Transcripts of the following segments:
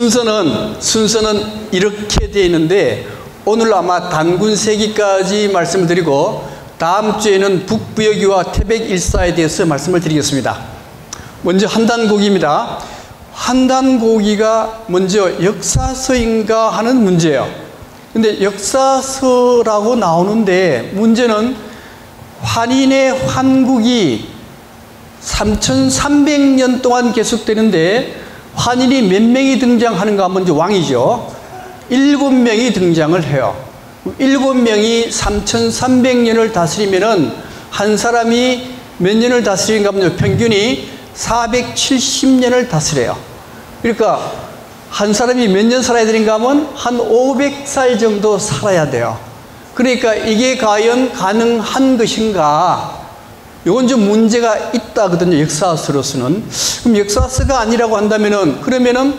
순서는 이렇게 되어 있는데 오늘 아마 단군세기까지 말씀을 드리고 다음 주에는 북부여기와 태백일사에 대해서 말씀을 드리겠습니다. 먼저 한단고기입니다. 한단고기가 먼저 역사서인가 하는 문제예요. 근데 역사서라고 나오는데 문제는 환인의 환국이 3300년 동안 계속되는데 환인이 몇 명이 등장하는가? 먼저 왕이죠. 7명이 등장을 해요. 7명이 3300년을 다스리면은 한 사람이 몇 년을 다스리는가 하면 평균이 470년을 다스려요. 그러니까 한 사람이 몇 년 살아야 되는가 하면 한 500살 정도 살아야 돼요. 그러니까 이게 과연 가능한 것인가? 이건 좀 문제가 있다거든요, 역사서로서는. 그럼 역사서가 아니라고 한다면은, 그러면은,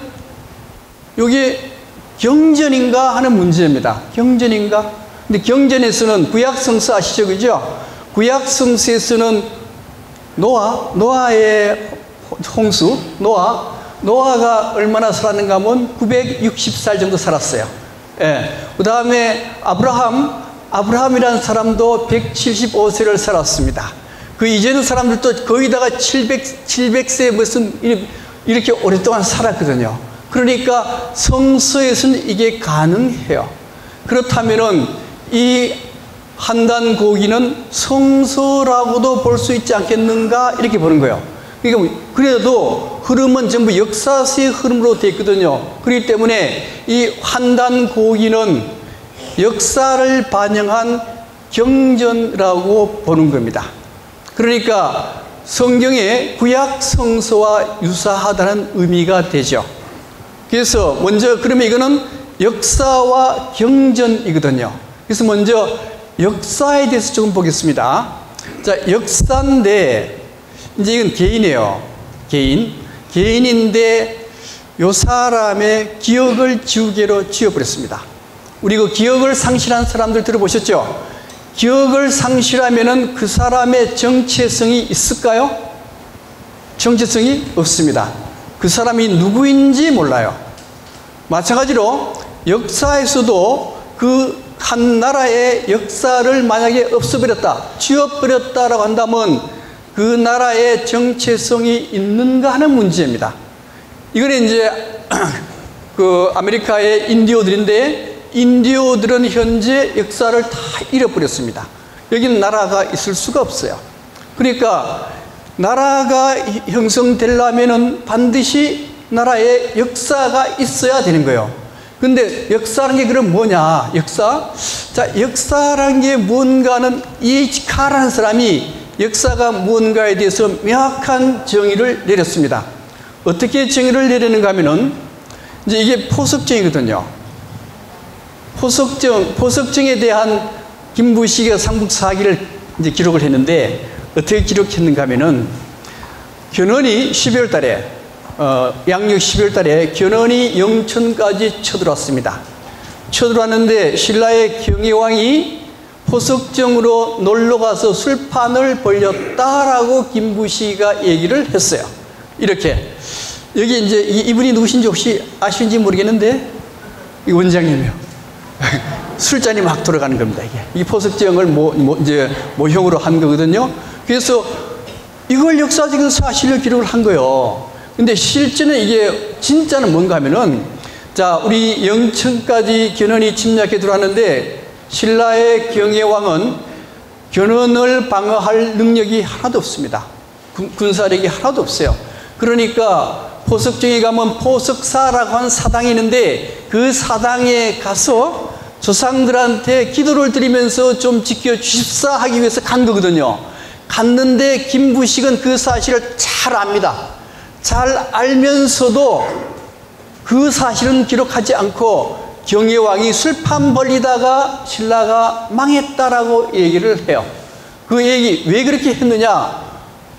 이게 경전인가 하는 문제입니다. 경전인가? 근데 경전에서는 구약성서 아시죠? 그죠? 구약성서에서는 노아의 홍수, 노아가 얼마나 살았는가 하면 960살 정도 살았어요. 예. 그 다음에 아브라함이라는 사람도 175세를 살았습니다. 그 이전의 사람들도 거의다가 700세 무슨 이렇게 오랫동안 살았거든요. 그러니까 성서에서는 이게 가능해요. 그렇다면은 이 한단고기는 성서라고도 볼 수 있지 않겠는가 이렇게 보는 거예요. 그러니까 그래도 흐름은 전부 역사서의 흐름으로 되어 있거든요. 그렇기 때문에 이 한단고기는 역사를 반영한 경전이라고 보는 겁니다. 그러니까 성경의 구약 성서와 유사하다는 의미가 되죠. 그래서 먼저 그러면 이거는 역사와 경전이거든요. 그래서 먼저 역사에 대해서 조금 보겠습니다. 자, 역사인데 이제 이건 개인이에요. 개인인데 요 사람의 기억을 지우개로 지워버렸습니다. 우리 그 기억을 상실한 사람들 들어보셨죠? 기억을 상실하면은 그 사람의 정체성이 있을까요? 정체성이 없습니다. 그 사람이 누구인지 몰라요. 마찬가지로 역사에서도 그 한 나라의 역사를 만약에 없애버렸다, 지워버렸다라고 한다면 그 나라의 정체성이 있는가 하는 문제입니다. 이거는 이제 그 아메리카의 인디오들인데 인디오들은 현재 역사를 다 잃어버렸습니다. 여기는 나라가 있을 수가 없어요. 그러니까 나라가 형성되려면은 반드시 나라에 역사가 있어야 되는 거예요. 근데 역사라는 게 그럼 뭐냐? 자, 역사라는 게 뭔가는 이카라는 사람이 역사가 무언가에 대해서 명확한 정의를 내렸습니다. 어떻게 정의를 내리는가 하면은 이제 이게 포석정이거든요. 포석정에 대한 김부식의 삼국사기를 이제 기록을 했는데 어떻게 기록했는가 하면은 견훤이 12월 달에 양력 12월 달에 견훤이 영천까지 쳐들어왔습니다. 쳐들어왔는데 신라의 경혜왕이 포석정으로 놀러가서 술판을 벌렸다라고 김부시가 얘기를 했어요. 이렇게. 여기 이제 이분이 누구신지 혹시 아시는지 모르겠는데, 이 원장님이요. 술잔이 막 돌아가는 겁니다, 이게. 이 포석정을 이제 모형으로 한 거거든요. 그래서 이걸 역사적인 사실을 기록을 한 거예요. 근데 실제는 이게 진짜는 뭔가 하면은, 자, 우리 영천까지 견훤이 침략해 들어왔는데 신라의 경혜왕은 견훤을 방어할 능력이 하나도 없습니다. 군사력이 하나도 없어요. 그러니까 포석정에 가면 포석사라고 하는 사당이 있는데 그 사당에 가서 조상들한테 기도를 드리면서 좀 지켜주십사 하기 위해서 간 거거든요. 갔는데 김부식은 그 사실을 잘 압니다. 잘 알면서도 그 사실은 기록하지 않고 경혜왕이 술판 벌리다가 신라가 망했다라고 얘기를 해요. 그 얘기 왜 그렇게 했느냐?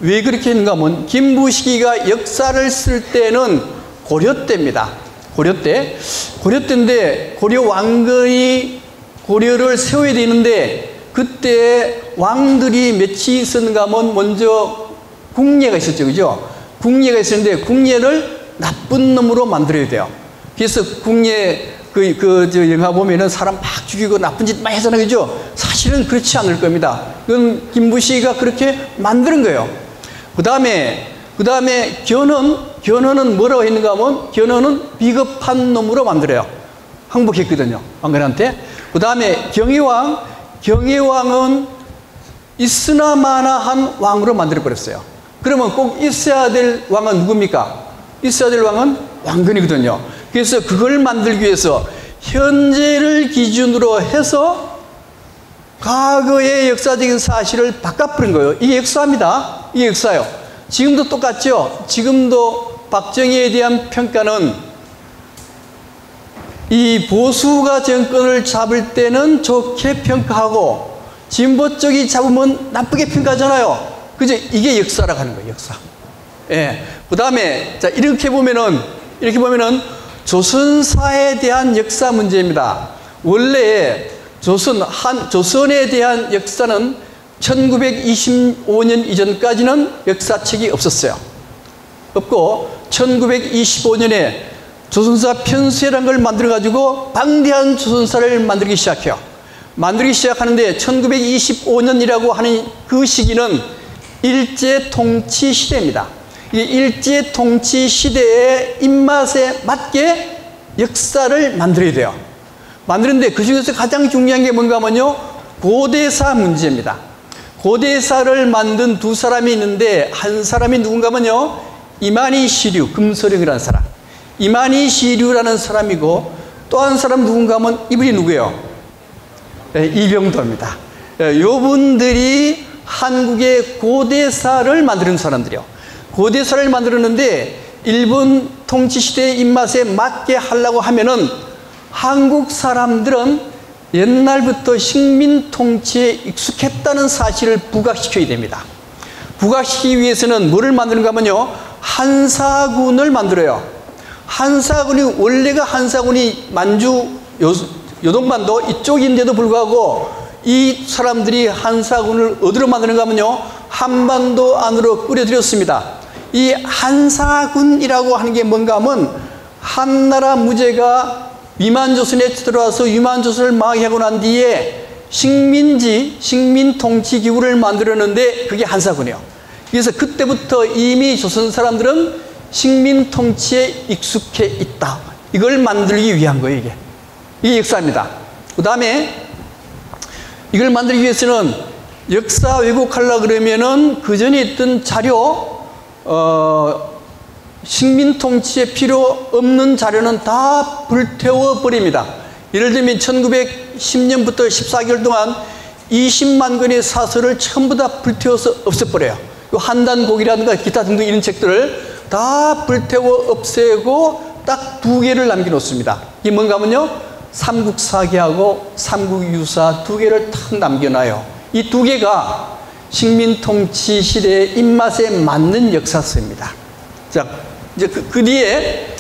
왜 그렇게 했는가 하면 김부식이가 역사를 쓸 때는 고려 때입니다. 고려 때인데 고려 왕건이 고려를 세워야 되는데 그때 왕들이 몇이 있었는가 하면 먼저 궁예가 있었죠. 그죠? 궁예가 있었는데 궁예를 나쁜 놈으로 만들어야 돼요. 그래서 국내 저 영화 보면은 사람 막 죽이고 나쁜 짓 많이 하잖아요. 그죠? 사실은 그렇지 않을 겁니다. 그건 김부시가 그렇게 만드는 거예요. 그 다음에 견훤은 뭐라고 했는가 하면, 견훤은 비겁한 놈으로 만들어요. 항복했거든요, 왕건한테. 그 다음에 경혜왕은 있으나 마나한 왕으로 만들어버렸어요. 그러면 꼭 있어야 될 왕은 누굽니까? 있어야 될 왕은 왕건이거든요. 그래서 그걸 만들기 위해서 현재를 기준으로 해서 과거의 역사적인 사실을 바꿔버린 거예요. 이게 역사입니다. 이게 역사예요. 지금도 똑같죠? 지금도 박정희에 대한 평가는 이 보수가 정권을 잡을 때는 좋게 평가하고 진보 쪽이 잡으면 나쁘게 평가하잖아요. 그죠? 이게 역사라고 하는 거예요, 역사. 예. 그 다음에, 자, 이렇게 보면은 조선사에 대한 역사 문제입니다. 원래 조선에 대한 역사는 1925년 이전까지는 역사책이 없었어요. 없고, 1925년에 조선사 편수회라는 걸 만들어가지고 방대한 조선사를 만들기 시작해요. 만들기 시작하는데 1925년이라고 하는 그 시기는 일제통치 시대입니다. 이 일제통치 시대의 입맛에 맞게 역사를 만들어야 돼요. 만드는데 그 중에서 가장 중요한 게 뭔가 하면요, 고대사 문제입니다. 고대사를 만든 두 사람이 있는데, 한 사람이 누군가 하면요, 이만희 시류, 금소령이라는 사람. 이만희 시류라는 사람이고, 또 한 사람 누군가 하면 이분이 누구예요? 네, 이병도입니다. 요분들이 한국의 고대사를 만드는 사람들이요. 고대사를 만들었는데, 일본 통치시대의 입맛에 맞게 하려고 하면은 한국 사람들은 옛날부터 식민 통치에 익숙했다는 사실을 부각시켜야 됩니다. 부각시키기 위해서는 뭐를 만드는가 하면요, 한사군을 만들어요. 한사군이, 원래가 한사군이 만주, 요동반도 이쪽인데도 불구하고 이 사람들이 한사군을 어디로 만드는가 하면요, 한반도 안으로 끌어들였습니다. 이 한사군이라고 하는 게 뭔가 하면, 한나라 무제가 위만조선에 들어와서 위만조선을 망하고 난 뒤에 식민통치기구를 만들었는데 그게 한사군이에요. 그래서 그때부터 이미 조선 사람들은 식민통치에 익숙해 있다. 이걸 만들기 위한 거예요, 이게. 이게 역사입니다. 그 다음에 이걸 만들기 위해서는 역사 왜곡하려고 그러면은 그 전에 있던 자료, 식민통치에 필요 없는 자료는 다 불태워 버립니다. 예를 들면 1910년부터 14개월 동안 20만 권의 사설을 전부 다 불태워서 없애버려요. 한단곡이라든가 기타 등등 이런 책들을 다 불태워 없애고 딱 2개를 남겨놓습니다. 이게 뭔가 하면요, 삼국사기하고 삼국유사 2개를 탁 남겨놔요. 이 2개가 식민통치 시대의 입맛에 맞는 역사서입니다. 자, 이제 그 뒤에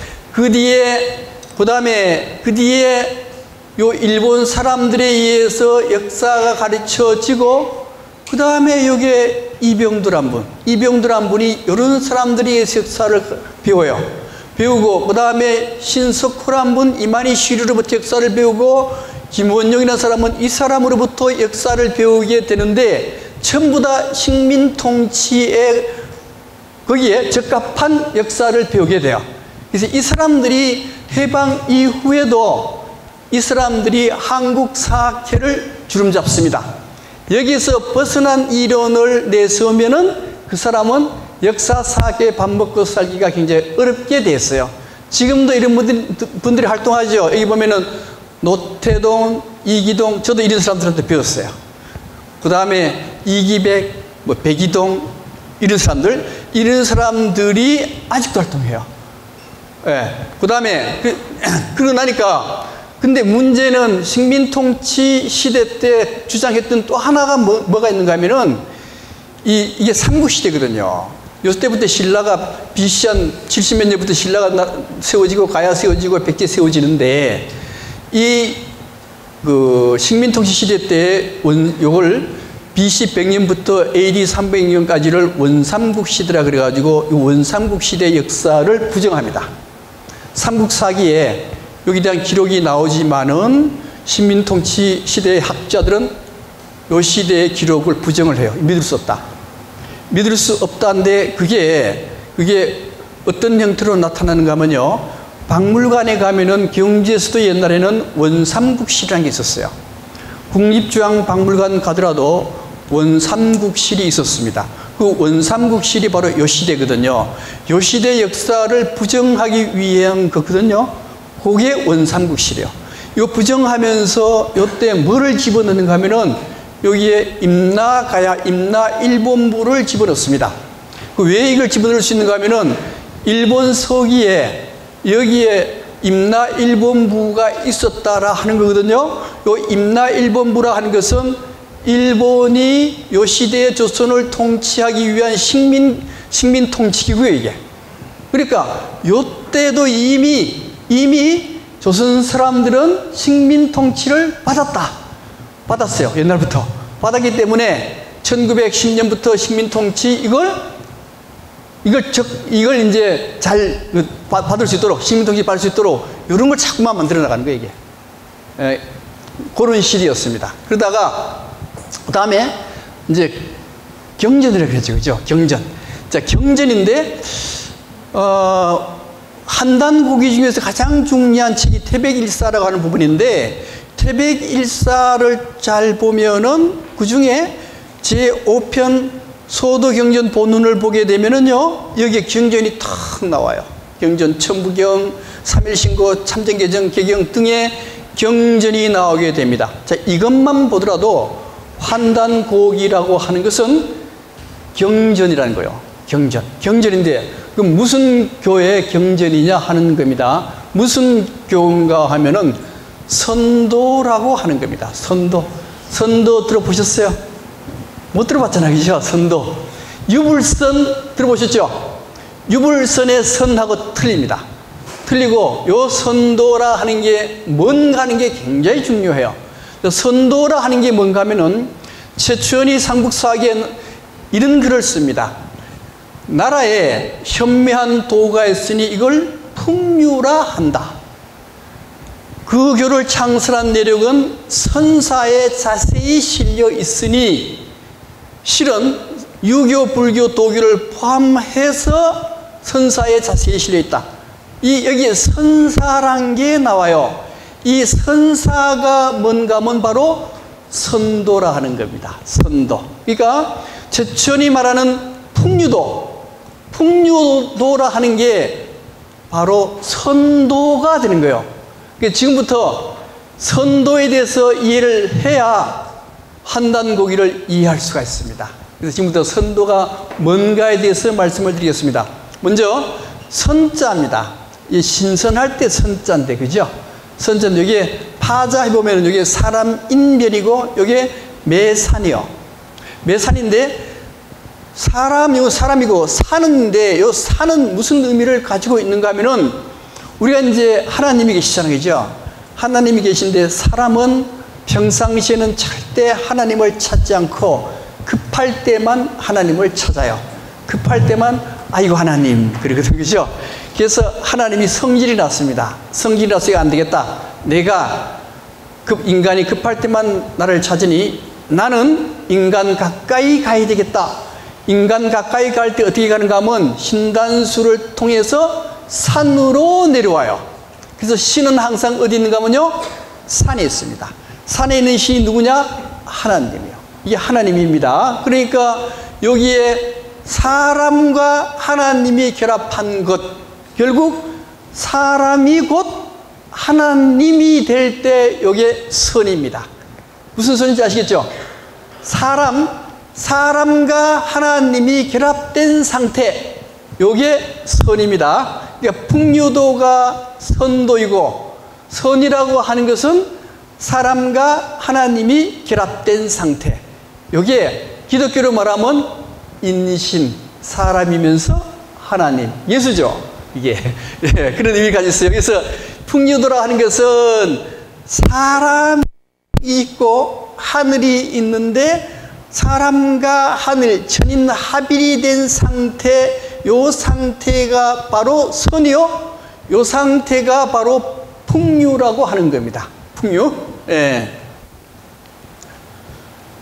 요 일본 사람들에 의해서 역사가 가르쳐지고, 그 다음에 요게 이병두란 분이 이런 사람들이 의해서 역사를 배워요. 배우고, 그 다음에 신석호란 분, 이만희 시류로부터 역사를 배우고, 김원영이라는 사람은 이 사람으로부터 역사를 배우게 되는데, 전부 다 식민통치에 거기에 적합한 역사를 배우게 돼요. 그래서 이 사람들이 해방 이후에도 이 사람들이 한국 사학회를 주름잡습니다. 여기서 벗어난 이론을 내세우면은 그 사람은 역사 사학회 밥 먹고 살기가 굉장히 어렵게 됐어요. 지금도 이런 분들이 활동하죠. 여기 보면은 노태동, 이기동, 저도 이런 사람들한테 배웠어요. 그 다음에 이기백, 백이동, 이런 사람들이 아직도 활동해요. 예. 그 다음에, 그러고 나니까, 근데 문제는 식민통치 시대 때 주장했던 또 하나가 뭐가 있는가 하면은, 이게 삼국시대거든요. 요때부터 신라가 BC 한 70몇 년부터 신라가 세워지고, 가야 세워지고, 백제 세워지는데, 식민통치 시대 때 요걸 BC 100년부터 AD 300년까지를 원삼국시대라 그래가지고 이 원삼국시대 역사를 부정합니다. 삼국사기에 여기에 대한 기록이 나오지만은 식민통치 시대의 학자들은 이 시대의 기록을 부정을 해요. 믿을 수 없다. 믿을 수 없다는데 그게 어떤 형태로 나타나는가 하면요. 박물관에 가면은 경주에서도 옛날에는 원삼국실이라는 게 있었어요. 국립중앙박물관 가더라도 원삼국실이 있었습니다. 그 원삼국실이 바로 이 시대거든요. 이 시대 역사를 부정하기 위한 거거든요. 그게 원삼국실이에요. 이 부정하면서 이때 뭐를 집어넣는가 하면은 여기에 임나가야 임나 일본부를 집어넣습니다. 왜 이걸 집어넣을 수 있는가 하면은 일본 서기에 여기에 임나 일본부가 있었다라 하는 거거든요. 이 임나 일본부라 하는 것은 일본이 이 시대의 조선을 통치하기 위한 식민 통치기구예요, 이게. 그러니까 이때도 이미 조선 사람들은 식민 통치를 받았어요. 옛날부터 받았기 때문에 1910년부터 식민 통치 이걸 이제 잘 받을 수 있도록, 식민 통치 받을 수 있도록 이런 걸 자꾸만 만들어 나가는 거예요, 이게. 그런 시대였습니다. 그러다가 그다음에 이제 경전이라고 그랬죠, 그죠? 경전. 자, 경전인데 한단고기 중에서 가장 중요한 책이 태백일사라고 하는 부분인데, 태백일사를 잘 보면은 그 중에 제5편 소도경전 본문을 보게 되면은요, 여기에 경전이 탁 나와요. 경전, 천부경, 삼일신고, 참전개정, 개경 등의 경전이 나오게 됩니다. 자, 이것만 보더라도 환단고기라고 하는 것은 경전이라는 거예요. 경전인데 그 무슨 교회의 경전이냐 하는 겁니다. 무슨 교인가 하면은 선도라고 하는 겁니다. 선도 들어보셨어요? 못 들어봤잖아요, 그죠? 선도. 유불선 들어보셨죠? 유불선의 선하고 틀립니다. 틀리고 요 선도라 하는 게 뭔가 하는 게 굉장히 중요해요. 선도라 하는 게 뭔가 하면은 최초연이 삼국사기에 이런 글을 씁니다. 나라에 현매한 도가 있으니 이걸 풍류라 한다. 그 교를 창설한 내력은 선사에 자세히 실려 있으니, 실은 유교, 불교, 도교를 포함해서 선사에 자세히 실려 있다. 여기에 선사란 게 나와요. 이 선사가 뭔가 하면 바로 선도라 하는 겁니다. 선도. 그러니까 최천이 말하는 풍류도라 하는 게 바로 선도가 되는 거예요. 그러니까 지금부터 선도에 대해서 이해를 해야 한단고기를 이해할 수가 있습니다. 그래서 지금부터 선도가 뭔가에 대해서 말씀을 드리겠습니다. 먼저 선자입니다. 이 신선할 때 선자인데, 그죠? 선자인데 여기에 파자 해보면 여기에 사람 인별이고 여기에 매산이요. 매산인데 사람이고 사는데 요 사는 무슨 의미를 가지고 있는가 하면은 우리가 이제 하나님이 계시잖아요, 그죠? 하나님이 계신데 사람은 평상시에는 절대 하나님을 찾지 않고 급할 때만 하나님을 찾아요. 급할 때만 아이고 하나님 그러거든요, 그죠? 그래서 하나님이 성질이 났습니다. 성질이 나서 이거 안 되겠다. 내가 인간이 급할 때만 나를 찾으니 나는 인간 가까이 가야 되겠다. 인간 가까이 갈 때 어떻게 가는가 하면 신단수를 통해서 산으로 내려와요. 그래서 신은 항상 어디 있는가 하면요, 산에 있습니다. 산에 있는 신이 누구냐? 하나님이요. 이게 하나님입니다. 그러니까 여기에 사람과 하나님이 결합한 것, 결국 사람이 곧 하나님이 될 때 이게 선입니다. 무슨 선인지 아시겠죠? 사람과 하나님이 결합된 상태, 이게 선입니다. 그러니까 풍류도가 선도이고, 선이라고 하는 것은 사람과 하나님이 결합된 상태. 이게 기독교로 말하면 인신, 사람이면서 하나님, 예수죠. 이게 그런 의미가 있어요. 그래서 풍류도라 하는 것은 사람이 있고 하늘이 있는데 사람과 하늘, 천인합일이 된 상태, 요 상태가 바로 선이요. 이 상태가 바로 풍류라고 하는 겁니다. 풍류. 예.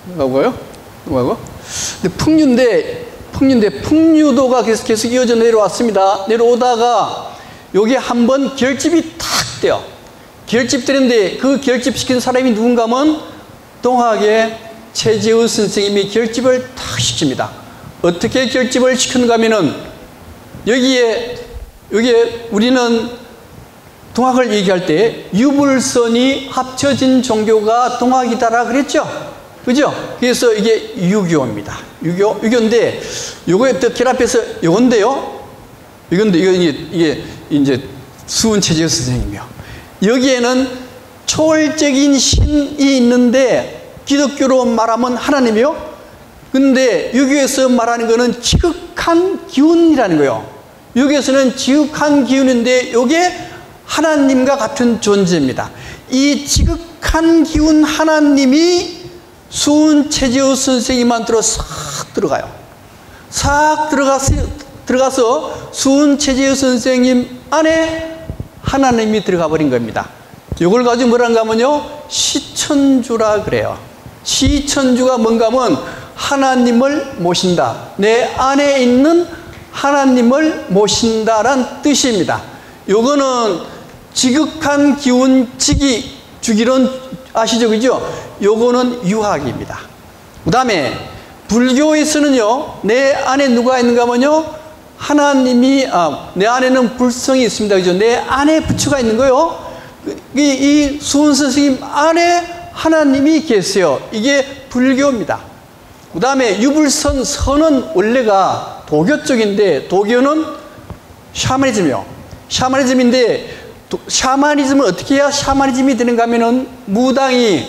뭐고요? 근데 풍류도가 계속 이어져 내려왔습니다. 내려오다가 여기 한번 결집이 탁 돼요. 결집되는데 그 결집시킨 사람이 누군가 하면 동학의 최재우 선생님이 결집을 탁 시킵니다. 어떻게 결집을 시켰는가 하면은 여기에 우리는 동학을 얘기할 때 유불선이 합쳐진 종교가 동학이다라 그랬죠? 그죠? 그래서 이게 유교입니다. 유교인데 요거에 또 결합해서 요건데요. 이게 이제 수은체제우 선생님이요. 여기에는 초월적인 신이 있는데 기독교로 말하면 하나님이요. 근데 유교에서 말하는 거는 지극한 기운이라는 거예요. 유교에서는 지극한 기운인데 이게 하나님과 같은 존재입니다. 이 지극한 기운 하나님이 수은체제우 선생님한테로 싹 들어가요. 싹 들어가서 수은체제우 선생님 안에 하나님이 들어가 버린 겁니다. 이걸 가지고 뭐라는가 하면요, 시천주라 그래요. 시천주가 뭔가 하면 하나님을 모신다. 내 안에 있는 하나님을 모신다란 뜻입니다. 요거는 지극한 기운 주기론 아시죠? 그죠? 요거는 유학입니다. 그 다음에 불교에서는요, 내 안에 누가 있는가 하면요, 하나님이, 내 안에는 불성이 있습니다. 그죠? 내 안에 부처가 있는 거요. 이 수은 선생님 안에 하나님이 계세요. 이게 불교입니다. 그 다음에 유불선, 선은 원래가 도교 쪽인데, 도교는 샤머니즘이요. 샤머니즘인데, 샤머니즘은 어떻게 해야 샤머니즘이 되는가 하면은 무당이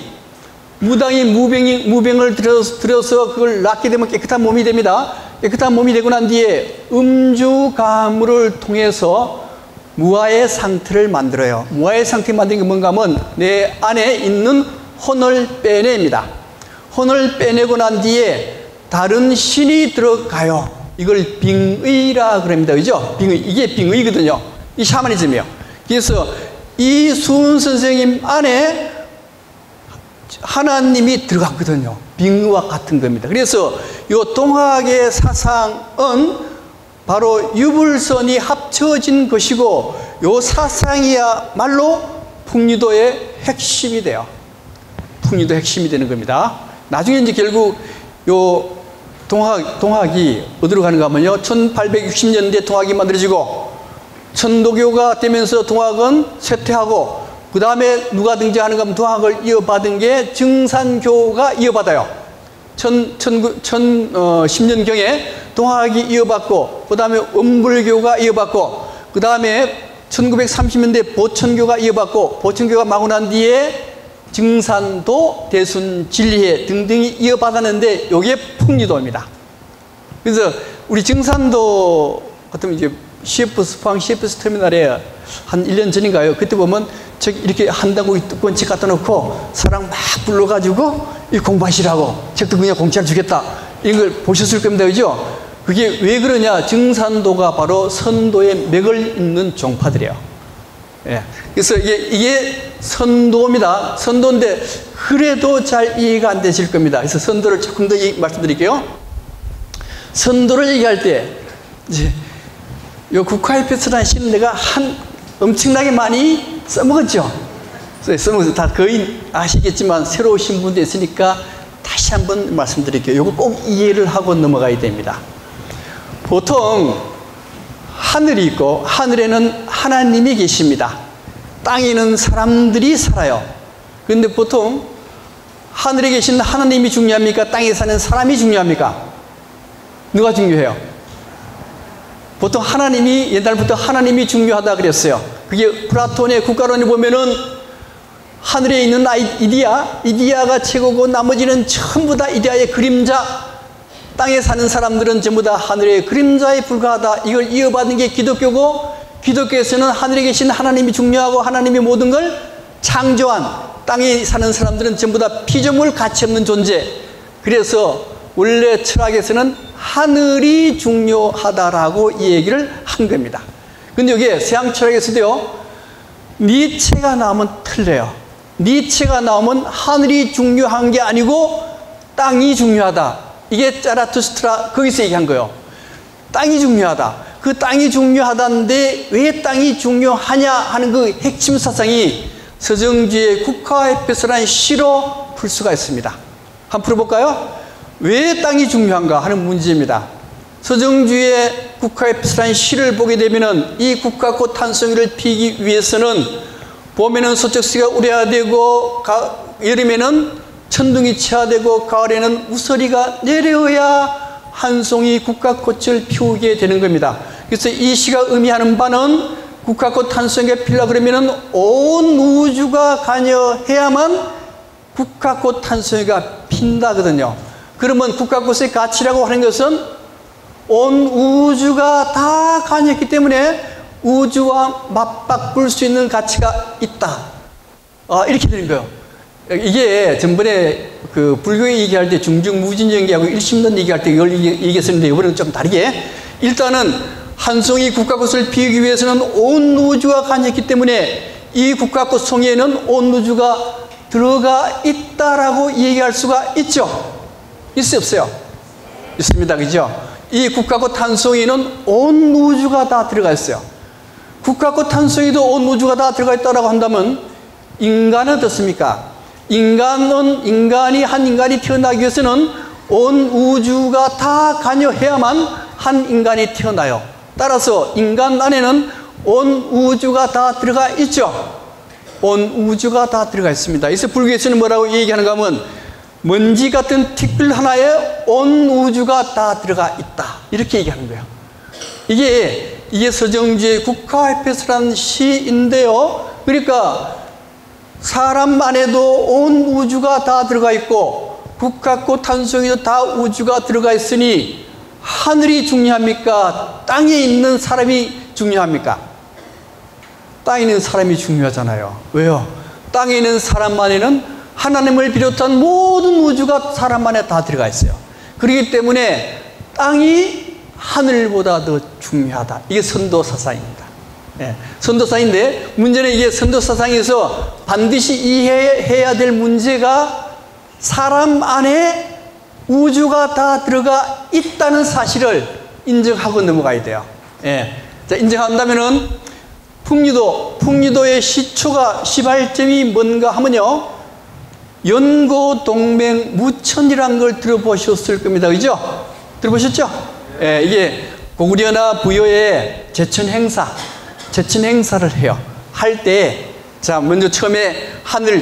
무병을 들여서 그걸 낫게 되면 깨끗한 몸이 됩니다. 깨끗한 몸이 되고 난 뒤에 음주 가물을 통해서 무아의 상태를 만들어요. 무아의 상태 만드는 게 뭔가 하면 내 안에 있는 혼을 빼냅니다. 혼을 빼내고 난 뒤에 다른 신이 들어가요. 이걸 빙의라 그럽니다. 그죠? 빙의. 이게 빙의거든요. 이 샤머니즘이요. 그래서 이 수은 선생님 안에 하나님이 들어갔거든요. 빙의와 같은 겁니다. 그래서 이 동학의 사상은 바로 유불선이 합쳐진 것이고, 이 사상이야말로 풍류도의 핵심이 돼요. 풍류도 핵심이 되는 겁니다. 나중에 이제 결국 요 동학이 어디로 가는가 하면요, 1860년대 동학이 만들어지고 천도교가 되면서 동학은 쇠퇴하고, 그 다음에 누가 등장하는가 하면 동학을 이어받은 게 증산교가 이어받아요. 10년경에 동학이 이어받고, 그 다음에 원불교가 이어받고, 그 다음에 1930년대 보천교가 이어받고, 보천교가 마고 난 뒤에 증산도, 대순, 진리회 등등이 이어받았는데, 이게 풍류도입니다. 그래서 우리 증산도 같으면 이제 포항 CFS 터미널에 한 1년 전인가요? 그때 보면 저기 이렇게 한다고 뚜껑책 갖다 놓고 사람 막 불러가지고 이 공부하시라고, 책도 그냥 공짜로 주겠다, 이걸 보셨을 겁니다. 그죠? 그게 왜 그러냐? 증산도가 바로 선도의 맥을 잇는 종파들이에요. 예. 그래서 이게 선도입니다. 선도인데 그래도 잘 이해가 안 되실 겁니다. 그래서 선도를 조금 더 말씀드릴게요. 선도를 얘기할 때 이제 요 국화의패스라는 시는 내가 엄청나게 많이 써먹었죠. 써먹어서 다 거의 아시겠지만 새로 오신 분도 있으니까 다시 한번 말씀드릴게요. 요거 꼭 이해를 하고 넘어가야 됩니다. 보통 하늘이 있고 하늘에는 하나님이 계십니다. 땅에는 사람들이 살아요. 그런데 보통 하늘에 계신 하나님이 중요합니까? 땅에 사는 사람이 중요합니까? 누가 중요해요? 보통 하나님이, 옛날부터 하나님이 중요하다 그랬어요. 그게 플라톤의 국가론에 보면은 하늘에 있는 이디아가 최고고 나머지는 전부 다 이디아의 그림자, 땅에 사는 사람들은 전부 다 하늘의 그림자에 불과하다. 이걸 이어받는 게 기독교고, 기독교에서는 하늘에 계신 하나님이 중요하고 하나님이 모든 걸 창조한, 땅에 사는 사람들은 전부 다 피조물 가치 없는 존재. 그래서 원래 철학에서는 하늘이 중요하다라고 이 얘기를 한 겁니다. 근데 여기에 서양 철학에서도요, 니체가 나오면 틀려요. 니체가 나오면 하늘이 중요한 게 아니고 땅이 중요하다. 이게 자라투스트라 거기서 얘기한 거예요. 땅이 중요하다. 그 땅이 중요하다는데 왜 땅이 중요하냐 하는 그 핵심 사상이 서정주의 국가에페소라는 시로 풀 수가 있습니다. 한번 풀어볼까요? 왜 땅이 중요한가 하는 문제입니다. 서정주의 국가에페소라는 시를 보게 되면은 이 국가꽃 탄성이를 피기 위해서는 봄에는 소쩍새가 울어야 되고 여름에는 천둥이 쳐야 되고 가을에는 우서리가 내려야 한 송이 국가꽃을 피우게 되는 겁니다. 그래서 이 시가 의미하는 바는 국가꽃 한 송이가 피우려고 그러면은 온 우주가 관여해야만 국가꽃 한 송이가 핀다거든요. 그러면 국가꽃의 가치라고 하는 것은 온 우주가 다 관여했기 때문에 우주와 맞바꿀 수 있는 가치가 있다. 이렇게 되는 거예요. 이게 전번에 그 불교 얘기할 때 중증무진정기하고 일심론 얘기할 때 이걸 얘기했었는데 이번에는 좀 다르게, 일단은 한 송이 국가꽃을 피우기 위해서는 온 우주가 관여했기 때문에 이 국가꽃 송이에는 온 우주가 들어가 있다라고 얘기할 수가 있죠. 있어요, 없어요? 있습니다. 그죠? 이 국가꽃 한 송이는 온 우주가 다 들어가 있어요. 국가꽃 한 송이도 온 우주가 다 들어가 있다라고 한다면 인간은 어떻습니까? 인간이 한 인간이 태어나기 위해서는 온 우주가 다 관여해야만 한 인간이 태어나요. 따라서 인간 안에는 온 우주가 다 들어가 있죠. 온 우주가 다 들어가 있습니다. 그래서 불교에서는 뭐라고 얘기하는가 하면 먼지 같은 티끌 하나에 온 우주가 다 들어가 있다. 이렇게 얘기하는 거예요. 이게 서정주의 국가에페소라는 시인데요. 그러니까 사람 안에도 온 우주가 다 들어가 있고 국가꽃 한 송이도 다 우주가 들어가 있으니 하늘이 중요합니까? 땅에 있는 사람이 중요합니까? 땅에 있는 사람이 중요하잖아요. 왜요? 땅에 있는 사람 안에는 하나님을 비롯한 모든 우주가 사람 안에 다 들어가 있어요. 그렇기 때문에 땅이 하늘보다 더 중요하다. 이게 선도 사상입니다. 네, 선도사인데 문제는 이게 선도사상에서 반드시 이해해야 될 문제가 사람 안에 우주가 다 들어가 있다는 사실을 인정하고 넘어가야 돼요. 예. 자, 인정한다면은 풍류도의 시발점이 뭔가 하면요, 연고동맹 무천이라는 걸 들어보셨을 겁니다. 그죠? 들어보셨죠? 예, 이게 고구려나 부여의 제천 행사를 해요. 할 때, 자, 먼저 처음에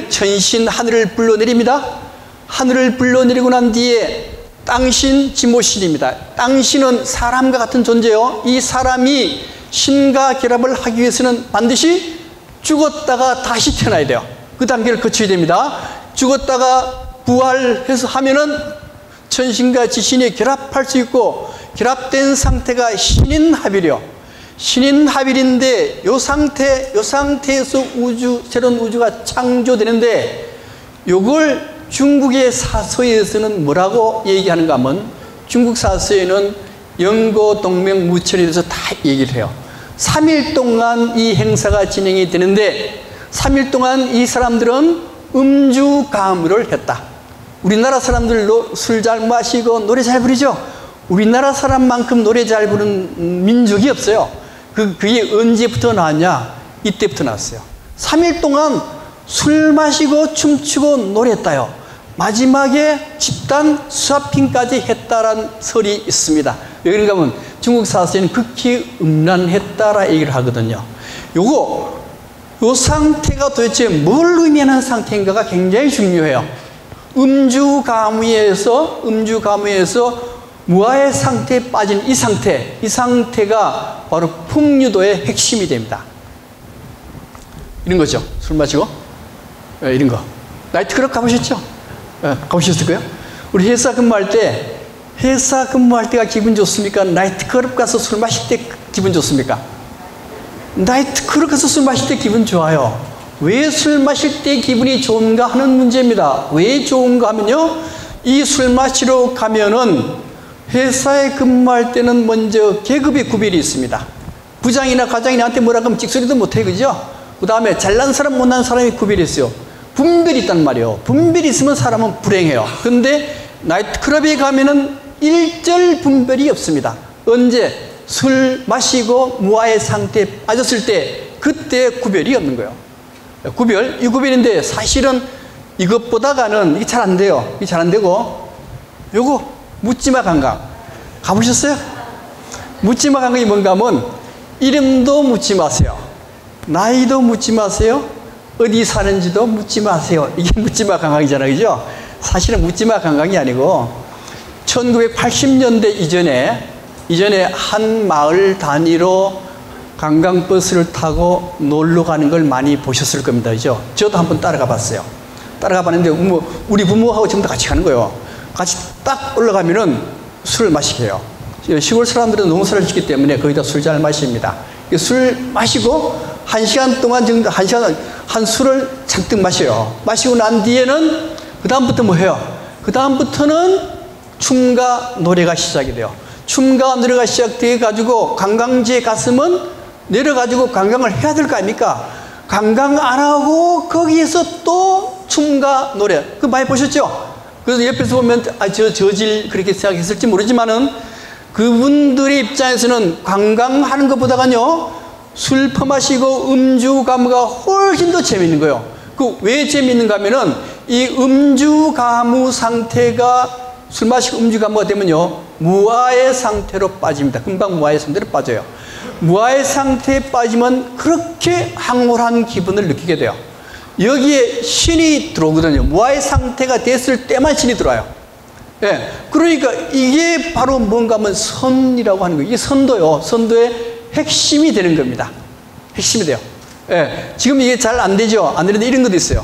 천신 하늘을 불러내립니다. 하늘을 불러내리고 난 뒤에 땅신, 지모신입니다. 땅신은 사람과 같은 존재요. 이 사람이 신과 결합을 하기 위해서는 반드시 죽었다가 다시 태어나야 돼요. 그 단계를 거쳐야 됩니다. 죽었다가 부활해서 하면은 천신과 지신이 결합할 수 있고, 결합된 상태가 신인합이래요. 신인합일인데 요 상태에서 새로운 우주가 창조되는데, 요걸 중국의 사서에서는 뭐라고 얘기하는가 하면, 중국 사서에는 연고동맹무천에 대해서 다 얘기를 해요. 3일 동안 이 행사가 진행이 되는데 3일 동안 이 사람들은 음주가무를 했다. 우리나라 사람들도 술 잘 마시고 노래 잘 부르죠. 우리나라 사람만큼 노래 잘 부르는 민족이 없어요. 그게 언제부터 나왔냐? 이때부터 나왔어요. 3일 동안 술 마시고 춤추고 노래했다요. 마지막에 집단 수화핑까지 했다라는 설이 있습니다. 왜 그런가 하면 중국 사서에는 극히 음란했다라 얘기를 하거든요. 요 상태가 도대체 뭘 의미하는 상태인가가 굉장히 중요해요. 음주가무에서 무아의 상태에 빠진 이 상태가 바로 풍류도의 핵심이 됩니다. 이런 거죠. 술 마시고 이런 거. 나이트클럽 가보셨죠? 가보셨을 거예요? 우리 회사 근무할 때가 기분 좋습니까? 나이트클럽 가서 술 마실 때 기분 좋습니까? 나이트클럽 가서 술 마실 때 기분 좋아요. 왜 술 마실 때 기분이 좋은가 하는 문제입니다. 왜 좋은가 하면요, 이 술 마시러 가면은 회사에 근무할 때는 먼저 계급의 구별이 있습니다. 부장이나 과장이 나한테 뭐라 하면 찍소리도 못해, 그죠? 그 다음에 잘난 사람, 못난 사람이 구별이 있어요. 분별이 있단 말이에요. 분별이 있으면 사람은 불행해요. 근데 나이트클럽에 가면은 일절 분별이 없습니다. 언제? 술 마시고 무아의 상태에 빠졌을 때, 그때 구별이 없는 거예요. 이 구별인데 사실은 이것보다가는 이게 잘 안 돼요. 이게 잘 안 되고, 요거 묻지마 관광 가보셨어요? 묻지마 관광이 뭔가 하면 이름도 묻지 마세요. 나이도 묻지 마세요. 어디 사는지도 묻지 마세요. 이게 묻지마 관광이잖아요, 그죠? 사실은 묻지마 관광이 아니고 1980년대 이전에 한 마을 단위로 관광버스를 타고 놀러 가는 걸 많이 보셨을 겁니다, 그죠? 저도 한번 따라가 봤어요. 따라가 봤는데 우리 부모하고 전부 다 같이 가는 거예요. 같이 딱 올라가면은 술을 마시게 해요. 시골 사람들은 농사를 짓기 때문에 거의 다 술 잘 마십니다. 술 마시고 1시간 동안 정도, 한 술을 잔뜩 마셔요. 마시고 난 뒤에는 그다음부터 뭐 해요? 그다음부터는 춤과 노래가 시작이 돼요. 춤과 노래가 시작돼 가지고 관광지에 갔으면 내려가지고 관광을 해야 될 거 아닙니까? 관광 안 하고 거기에서 또 춤과 노래, 그거 많이 보셨죠? 그래서 옆에서 보면 저질 그렇게 생각했을지 모르지만은 그분들의 입장에서는 관광하는 것보다는요, 술 퍼마시고 음주 가무가 훨씬 더 재밌는 거예요. 그 왜 재밌는가 하면은 이 음주 가무 상태가, 술 마시고 음주 가무가 되면요, 무아의 상태로 빠집니다. 금방 무아의 상태로 빠져요. 무아의 상태에 빠지면 그렇게 황홀한 기분을 느끼게 돼요. 여기에 신이 들어오거든요. 무아의 상태가 됐을 때만 신이 들어와요. 예. 그러니까 이게 바로 뭔가 하면 선이라고 하는 거예요. 이게 선도요. 선도의 핵심이 되는 겁니다. 핵심이 돼요. 예. 지금 이게 잘 안 되죠? 안 되는데 이런 것도 있어요.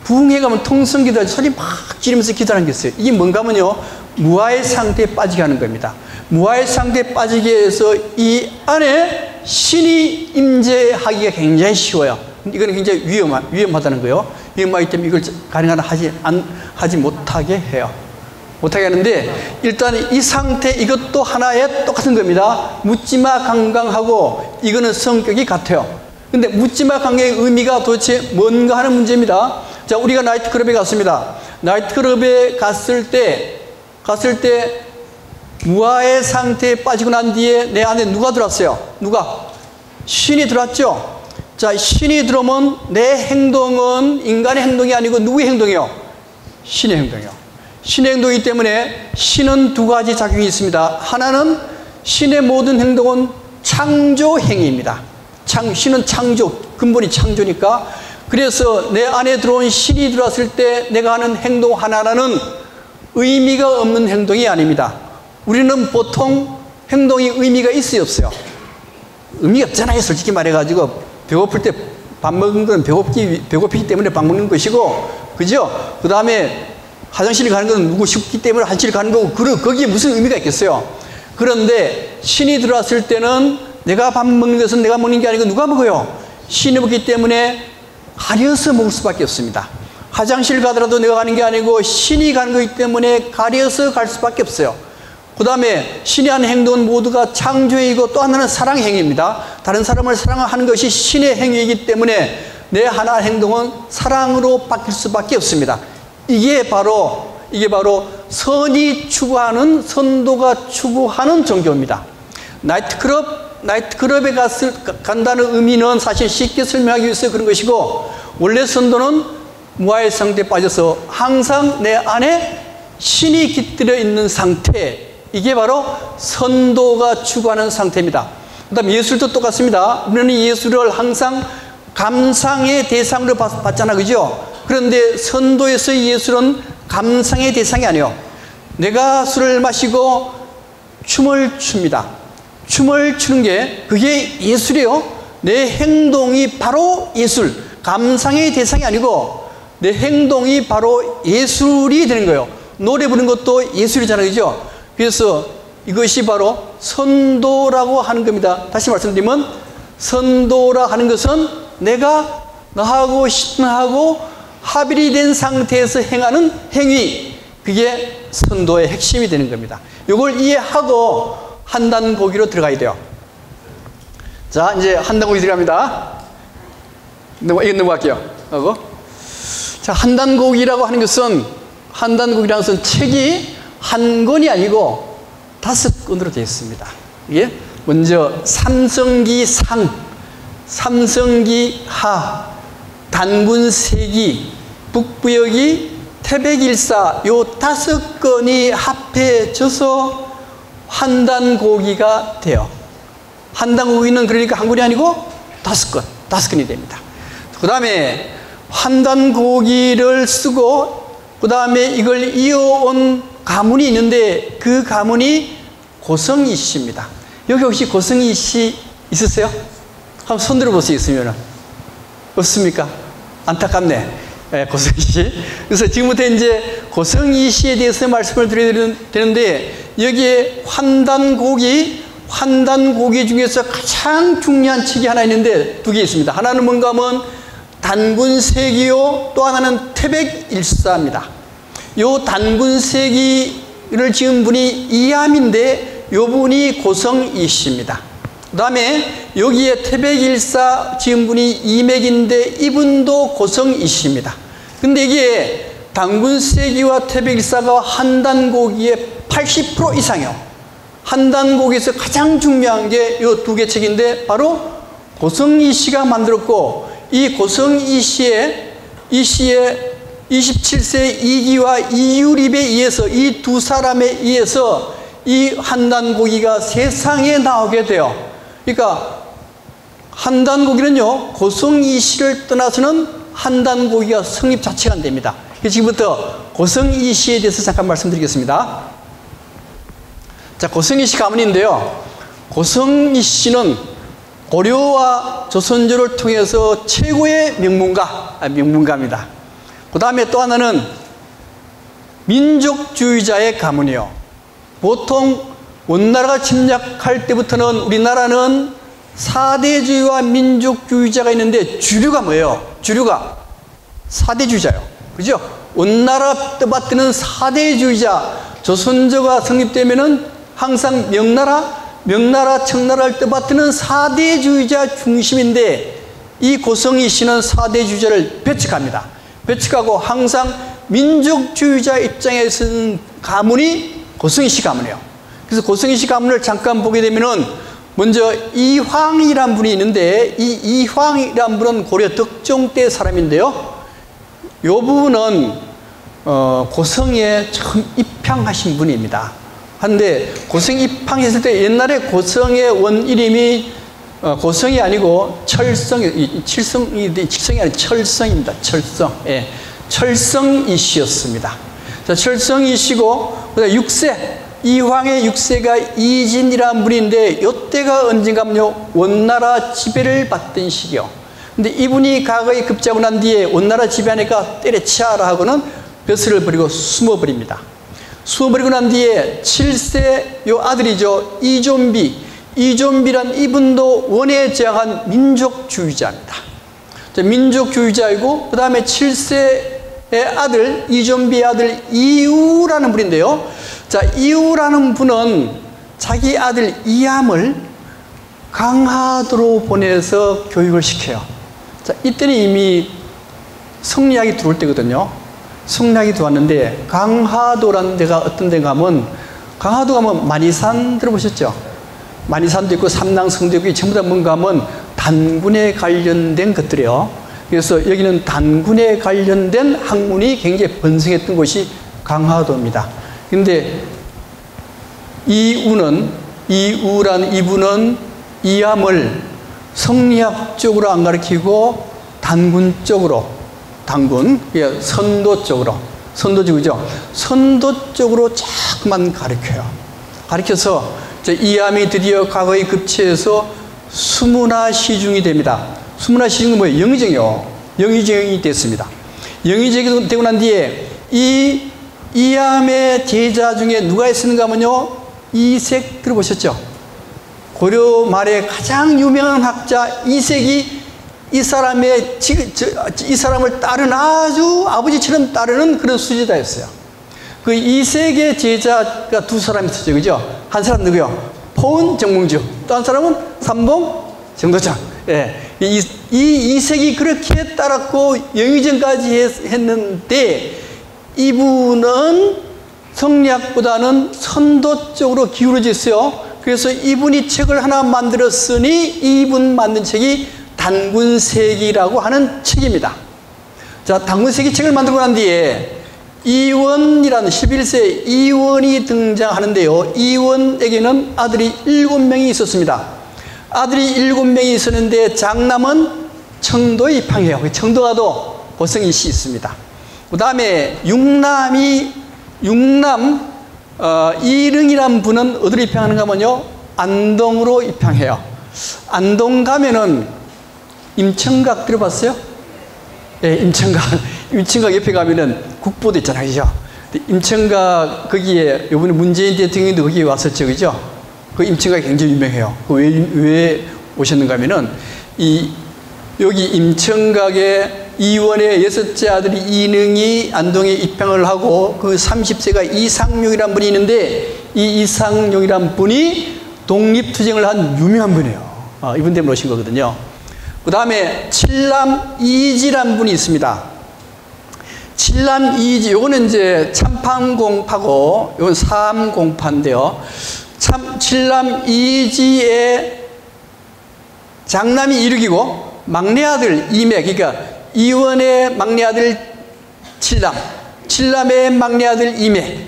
부흥회 가면 통성기도 소리 막 지르면서 기도하는 게 있어요. 이게 뭔가 하면요, 무아의 상태에 빠지게 하는 겁니다. 무아의 상태에 빠지게 해서 이 안에 신이 임재하기가 굉장히 쉬워요. 이거는 굉장히 위험하다는 거예요. 위험하기 때문에 이걸 가능한 하지 못하게 해요. 못하게 하는데, 일단 이 상태, 이것도 하나의 똑같은 겁니다. 묻지마 관광하고 이거는 성격이 같아요. 근데 묻지마 관광의 의미가 도대체 뭔가 하는 문제입니다. 자, 우리가 나이트클럽에 갔습니다. 나이트클럽에 갔을 때 무아의 상태에 빠지고 난 뒤에 내 안에 누가 들어왔어요? 누가? 신이 들어왔죠? 자, 신이 들어오면 내 행동은 인간의 행동이 아니고 누구의 행동이요? 신의 행동이요. 신의 행동이기 때문에 신은 두 가지 작용이 있습니다. 하나는 신의 모든 행동은 창조 행위입니다. 신은 창조, 근본이 창조니까. 그래서 내 안에 들어온 신이 들어왔을 때 내가 하는 행동 하나는 의미가 없는 행동이 아닙니다. 우리는 보통 행동이 의미가 있어요, 없어요? 의미가 없잖아요, 솔직히 말해가지고. 배고플 때 밥 먹는 건 배고프기 때문에 밥 먹는 것이고, 그죠? 그 다음에 화장실 가는 건 누구 싶기 때문에 화장실 가는 거고, 거기에 무슨 의미가 있겠어요? 그런데 신이 들어왔을 때는 내가 밥 먹는 것은 내가 먹는 게 아니고 누가 먹어요? 신이 먹기 때문에 가려서 먹을 수밖에 없습니다. 화장실 가더라도 내가 가는 게 아니고 신이 가는 거기 때문에 가려서 갈 수밖에 없어요. 그 다음에 신이 하는 행동은 모두가 창조이고, 또 하나는 사랑행위입니다. 다른 사람을 사랑하는 것이 신의 행위이기 때문에 내 하나 행동은 사랑으로 바뀔 수밖에 없습니다. 이게 바로 선이 추구하는, 선도가 추구하는 종교입니다. 나이트클럽에 간다는 의미는 사실 쉽게 설명하기 위해서 그런 것이고, 원래 선도는 무아의 상태에 빠져서 항상 내 안에 신이 깃들여 있는 상태, 이게 바로 선도가 추구하는 상태입니다. 그 다음 예술도 똑같습니다. 우리는 예술을 항상 감상의 대상으로 봤잖아, 그죠? 그런데 선도에서의 예술은 감상의 대상이 아니에요. 내가 술을 마시고 춤을 춥니다. 춤을 추는 게 그게 예술이에요. 내 행동이 바로 예술, 감상의 대상이 아니고 내 행동이 바로 예술이 되는 거예요. 노래 부르는 것도 예술이잖아요, 그죠? 그래서 이것이 바로 선도라고 하는 겁니다. 다시 말씀드리면 선도라 하는 것은 내가 나하고 신하고 합일이 된 상태에서 행하는 행위, 그게 선도의 핵심이 되는 겁니다. 이걸 이해하고 한단 고기로 들어가야 돼요. 자, 이제 한단고기 들어갑니다. 이건 넘어갈게요. 하고. 자, 한단고기라고 하는 것은, 한단고기라는 것은 책이 한 권이 아니고 5권으로 되어 있습니다. 이게 먼저 삼성기상, 삼성기하, 단군세기, 북부여기, 태백일사 요 5건이 합해져서 한단고기가 돼요. 한단고기는 그러니까 한 권이 아니고 5건이 됩니다. 그 다음에 한단고기를 쓰고 그 다음에 이걸 이어온 가문이 있는데 그 가문이 고성이 씨입니다. 여기 혹시 고성이 씨 있으세요? 한번 손 들어보세요. 있으면. 없습니까? 안타깝네. 네, 고성이 씨. 그래서 지금부터 이제 고성이 씨에 대해서 말씀을 드려야 되는데 여기에 환단고기 중에서 가장 중요한 책이 하나 있는데 2개 있습니다. 하나는 뭔가 하면 단군세기요, 또 하나는 태백일사입니다. 요 단군세기를 지은 분이 이암인데 요 분이 고성이 씨입니다. 그 다음에 여기에 태백일사 지은 분이 이맥인데 이분도 고성이 씨입니다. 근데 이게 단군세기와 태백일사가 한단고기의 80% 이상이요. 한단고기에서 가장 중요한 게 이 2개 책인데 바로 고성이 씨가 만들었고 이 고성이 씨의 27세 이기와 이유립에 의해서 이 2사람에 의해서 이 한단고기가 세상에 나오게 돼요. 그러니까 한단고기는요, 고성이 씨를 떠나서는 한단고기가 성립 자체가 안 됩니다. 지금부터 고성이 씨에 대해서 잠깐 말씀드리겠습니다. 자, 고성이 씨 가문인데요. 고성이 씨는 고려와 조선조를 통해서 최고의 명문가입니다. 그 다음에 또 하나는 민족주의자의 가문이요. 보통 원나라가 침략할 때부터는 우리나라는 사대주의와 민족주의자가 있는데 주류가 뭐예요? 주류가 사대주의자요. 그죠? 원나라 때부터는 사대주의자, 조선조가 성립되면은 항상 명나라, 청나라를 때부터는 사대주의자 중심인데 이 고성이 씨는 사대주의자를 배척합니다. 배척하고 항상 민족주의자 입장에서는 가문이 고성이 씨 가문이에요. 그래서 고성이 씨 가문을 잠깐 보게 되면은 먼저 이황이란 분이 있는데 이 이황이란 분은 고려 덕종 때 사람인데요. 이 부분은 고성에 처음 입향하신 분입니다. 한데 고성 입항했을 때 옛날에 고성의 원 이름이 고성이 아니고 칠성이 아니라 철성입니다. 철성. 예. 철성이 씨였습니다. 자, 철성이 씨고 그다음에 6세 이황의 6세가 이진이라는 분인데 이때가 언젠가면요 원나라 지배를 받던 시기요. 근데 이분이 과거에 급제하고 난 뒤에 원나라 지배하니까 때려치아라 하고는 벼슬을 버리고 숨어버립니다. 숨어버리고 난 뒤에 7세 요 아들이죠. 이존비란 이분도 원에 저항한 민족주의자입니다. 민족주의자이고 그 다음에 7세의 아들 이존비의 아들 이우라는 분인데요. 자, 이우라는 분은 자기 아들 이암을 강화도로 보내서 교육을 시켜요. 자, 이때는 이미 성리학이 들어올 때거든요. 성리학이 들어왔는데 강화도라는 데가 어떤 데가 하면 강화도 가면 만이산 들어보셨죠? 만이산도 있고 삼랑성도 있고 전부 다 뭔가 하면 단군에 관련된 것들이에요. 그래서 여기는 단군에 관련된 학문이 굉장히 번성했던 곳이 강화도입니다. 근데 이우라는 이분은 이암을 성리학 쪽으로 안 가르치고 단군 쪽으로, 선도 쪽으로, 선도지구죠. 선도 쪽으로 자꾸만 가르쳐요. 가르쳐서 이암이 드디어 과거에 급체해서 수문화 시중이 됩니다. 수문화 시중은 뭐예요? 영의정이요. 영의정이 됐습니다. 영의정이 되고 난 뒤에 이암의 제자 중에 누가 있었는가 하면요, 이색 들어보셨죠? 고려 말에 가장 유명한 학자 이색이 이 사람을 따르는 아주 아버지처럼 따르는 그런 수제자였어요. 그 이색의 제자가 2사람이 있었죠. 그죠? 한 사람 누구요? 포은 정몽주. 또 한 사람은 삼봉 정도장. 예. 이색이 그렇게 따랐고 영의정까지 했는데 이분은 성리학보다는 선도 쪽으로 기울어져 있어요. 그래서 이분이 책을 하나 만들었으니 이분 만든 책이 단군세기라고 하는 책입니다. 자, 단군세기 책을 만들고 난 뒤에 이원이라는 11세 이원이 등장하는데요. 이원에게는 아들이 7명이 있었습니다. 아들이 7명이 있었는데 장남은 청도에 입항해요. 청도가도 고성이씨 있습니다. 그 다음에 육남 이릉이란 분은 어디로 입항하는가 하면요, 안동으로 입항해요. 안동 가면은 임청각 들어봤어요? 예, 임청각 옆에 가면은 국보도 있잖아요, 그죠? 임청각 거기에 이번에 문재인 대통령도 거기에 왔었죠, 그죠? 그 임청각이 굉장히 유명해요. 왜 오셨는가 하면은 여기 임청각에 이원의 6째 아들이 이능이 안동에 입항을 하고 그 30세가 이상용이라는 분이 있는데 이 이상용이라는 분이 독립투쟁을 한 유명한 분이에요. 이분 때문에 오신 거거든요. 그 다음에 칠남 이지라는 분이 있습니다. 칠남 이지, 요거는 이제 참판공파고 요건 사암공파인데요. 칠남 이지의 장남이 이륙이고 막내 아들 이맥, 그러니까 이원의 막내 아들 칠남의 막내 아들 이맥.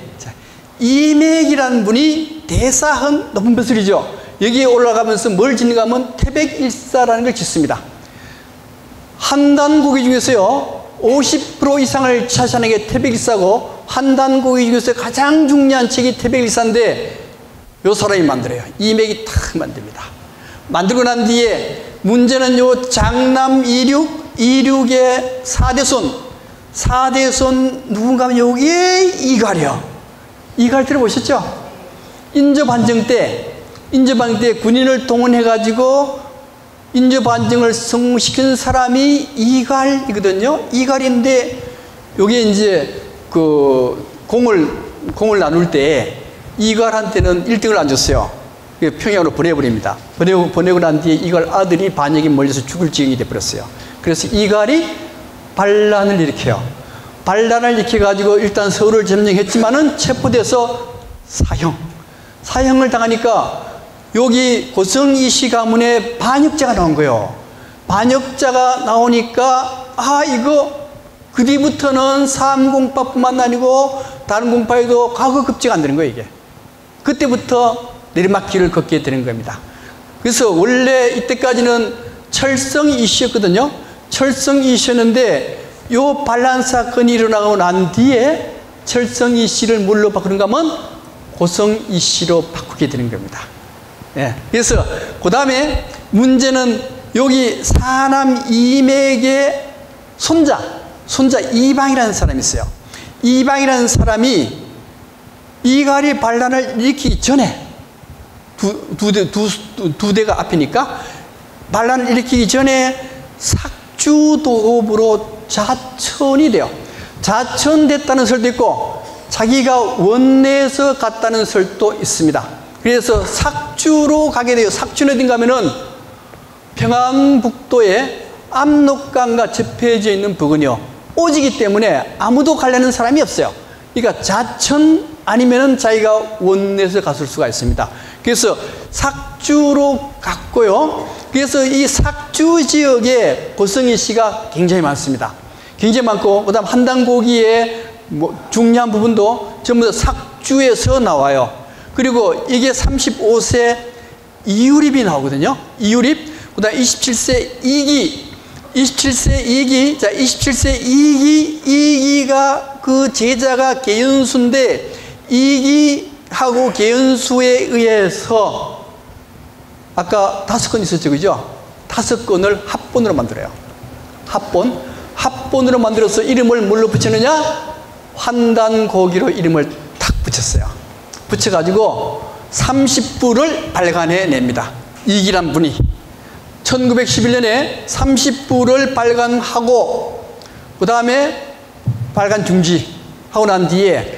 이맥이라는 분이 대사헌 높은 벼슬이죠. 여기에 올라가면서 뭘 짓는가 하면 태백일사라는 걸 짓습니다. 한단고기 중에서요 50% 이상을 차지하는 게 태백일사고, 한단고기 중에서 가장 중요한 책이 태백일사인데 요 사람이 만들어요. 이맥이 탁 만듭니다. 만들고 난 뒤에 문제는 요 장남 이륙의 4대손 누군가 하면 여기에 이갈이요. 이갈 들어보셨죠? 인조반정 때 군인을 동원해가지고 인조반정을 성공시킨 사람이 이갈이거든요. 이갈인데 여기에 이제 그 공을 나눌 때 이갈한테는 1등을 안 줬어요. 평양으로 보내버립니다. 보내고 난 뒤에 이갈 아들이 반역에 몰려서 죽을 지경이 돼버렸어요. 그래서 이갈이 반란을 일으켜요. 반란을 일으켜가지고 일단 서울을 점령했지만은 체포돼서 사형을 당하니까 여기 고성이씨 가문에 반역자가 나온 거예요. 반역자가 나오니까 이거 그 뒤부터는 사암공파뿐만 아니고 다른 공파에도 과거급제가 안 되는 거예요, 이게. 그때부터 내리막길을 걷게 되는 겁니다. 그래서 원래 이때까지는 철성이 이씨였거든요. 철성이 이씨였는데 요 반란 사건이 일어나고 난 뒤에 철성이 씨를 뭘로 바꾸는가 하면 고성이 씨로 바꾸게 되는 겁니다. 예. 그래서 그 다음에 문제는 여기 사남 이맥의 손자 이방이라는 사람이 있어요. 이방이라는 사람이 이갈이 반란을 일으키기 전에 두 대가 앞이니까 반란을 일으키기 전에 삭주도읍으로 자천이 돼요. 자천됐다는 설도 있고 자기가 원내에서 갔다는 설도 있습니다. 그래서 삭주로 가게 돼요. 삭주는 어딘가 하면은 평안북도에 압록강과 접해져 있는 부근이요. 오지기 때문에 아무도 가려는 사람이 없어요. 그러니까 자천 아니면은 자기가 원내에서 갔을 수가 있습니다. 그래서 삭주로 갔고요. 그래서 이 삭주 지역에 고성이 씨가 굉장히 많습니다. 굉장히 많고, 그 다음 한단고기의 중요한 부분도 전부 다 삭주에서 나와요. 그리고 이게 35세 이유립이 나오거든요. 이유립. 그 다음 27세 이기. 자, 27세 이기가 그 제자가 계연수인데, 이기하고 계연수에 의해서 아까 5건 있었죠, 그죠? 5건을 합본으로 만들어요. 합본으로 만들어서 이름을 뭘로 붙이느냐? 환단고기로 이름을 탁 붙였어요. 붙여가지고 30부를 발간해냅니다. 이기란 분이 1911년에 30부를 발간하고, 그 다음에 발간 중지하고 난 뒤에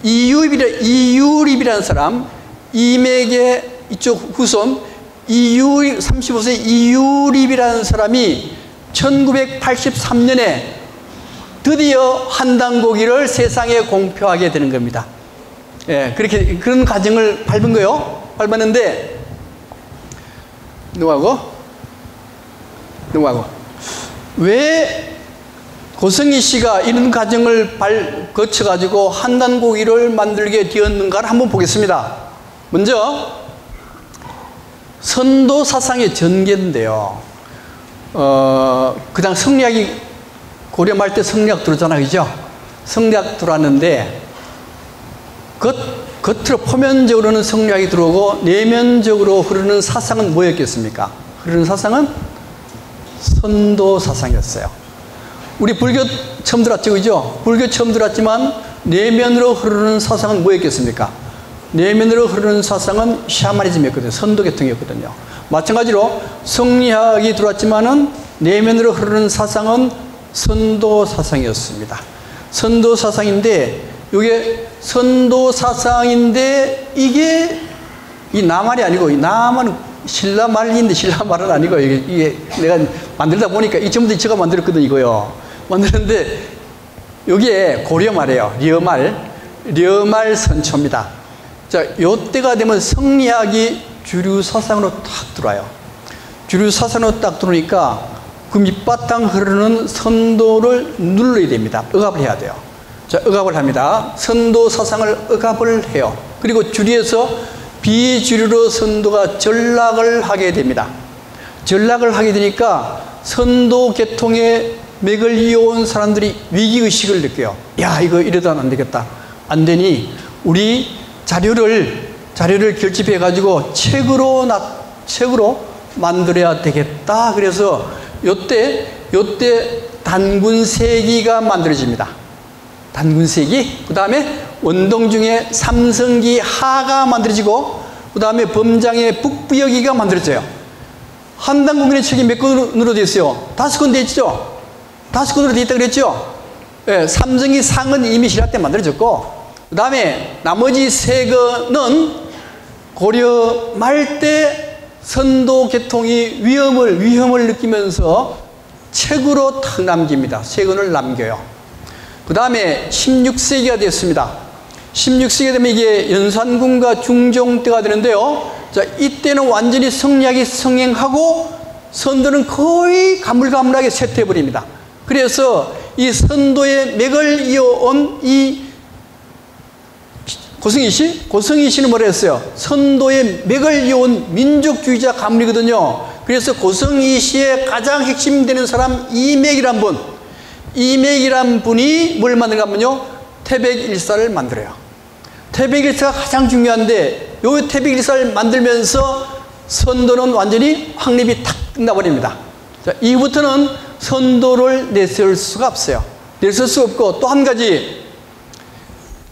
이유립이라는 사람, 이맥의 이쪽 후손 35세 이유립이라는 사람이 1983년에 드디어 한단고기를 세상에 공표하게 되는 겁니다. 예, 그렇게, 그런 과정을 밟은 거요. 밟았는데, 누구하고? 왜 고성희 씨가 이런 과정을 거쳐가지고 한단고기를 만들게 되었는가를 한번 보겠습니다. 먼저, 선도 사상의 전개인데요. 그냥 성리학이 고려 말 때 성리학 들었잖아요. 그죠? 성리학 들어왔는데, 겉으로 표면적으로는 성리학이 들어오고, 내면적으로 흐르는 사상은 뭐였겠습니까? 흐르는 사상은 선도 사상이었어요. 우리 불교 처음 들었죠, 그죠? 불교 처음 들었지만 내면으로 흐르는 사상은 뭐였겠습니까? 내면으로 흐르는 사상은 샤머니즘이었거든요. 선도 계통이었거든요. 마찬가지로 성리학이 들어왔지만은 내면으로 흐르는 사상은 선도 사상이었습니다. 선도 사상인데, 이게 선도 사상인데, 이게 이 나말이 아니고, 이 나말은 신라 말인데 신라 말은 아니고, 이게 내가 만들다 보니까 이 전부 다 제가 만들었거든, 이거요. 만드는데, 여기에 고려 말이에요. 려말 선초입니다. 자, 요때가 되면 성리학이 주류 사상으로 탁 들어와요. 주류 사상으로 딱 들어오니까 그 밑바탕 흐르는 선도를 눌러야 됩니다. 억압을 해야 돼요. 자, 억압을 합니다. 선도 사상을 억압을 해요. 그리고 주류에서 비주류로 선도가 전락을 하게 됩니다. 전락을 하게 되니까 선도 계통의 맥을 이어온 사람들이 위기의식을 느껴요. 야, 이거 이러다는 안 되겠다. 안 되니 우리 자료를 결집해 가지고 책으로 만들어야 되겠다. 그래서 요때 단군세기가 만들어집니다. 단군세기, 그 다음에 원동 중에 삼성기 하가 만들어지고, 그 다음에 범장의 북부여기가 만들어져요. 한단국민의 책이 몇 권으로 되어 있어요? 5권 되어 있죠? 5권으로 되어 있다고 그랬죠? 예, 삼성기 상은 이미 신라 때 만들어졌고, 그 다음에 나머지 3권은 고려 말 때 선도 계통이 위험을 느끼면서 책으로 탁 남깁니다. 3권을 남겨요. 그 다음에 16세기가 되었습니다. 16세기 되면 이게 연산군과 중종 때가 되는데요. 자, 이때는 완전히 성리학이 성행하고 선도는 거의 가물가물하게 쇠퇴해버립니다. 그래서 이 선도의 맥을 이어온 이 고성희 씨는 뭐라 했어요? 선도의 맥을 이어온 민족주의자 가문이거든요. 그래서 고성희 씨의 가장 핵심되는 사람 이맥이란 분이 뭘 만든가 하면요, 태백일사를 만들어요. 태백일사가 가장 중요한데, 요 태백일사를 만들면서 선도는 완전히 확립이 탁 끝나버립니다. 자, 이후부터는 선도를 내세울 수가 없어요. 내세울 수 없고, 또 한 가지,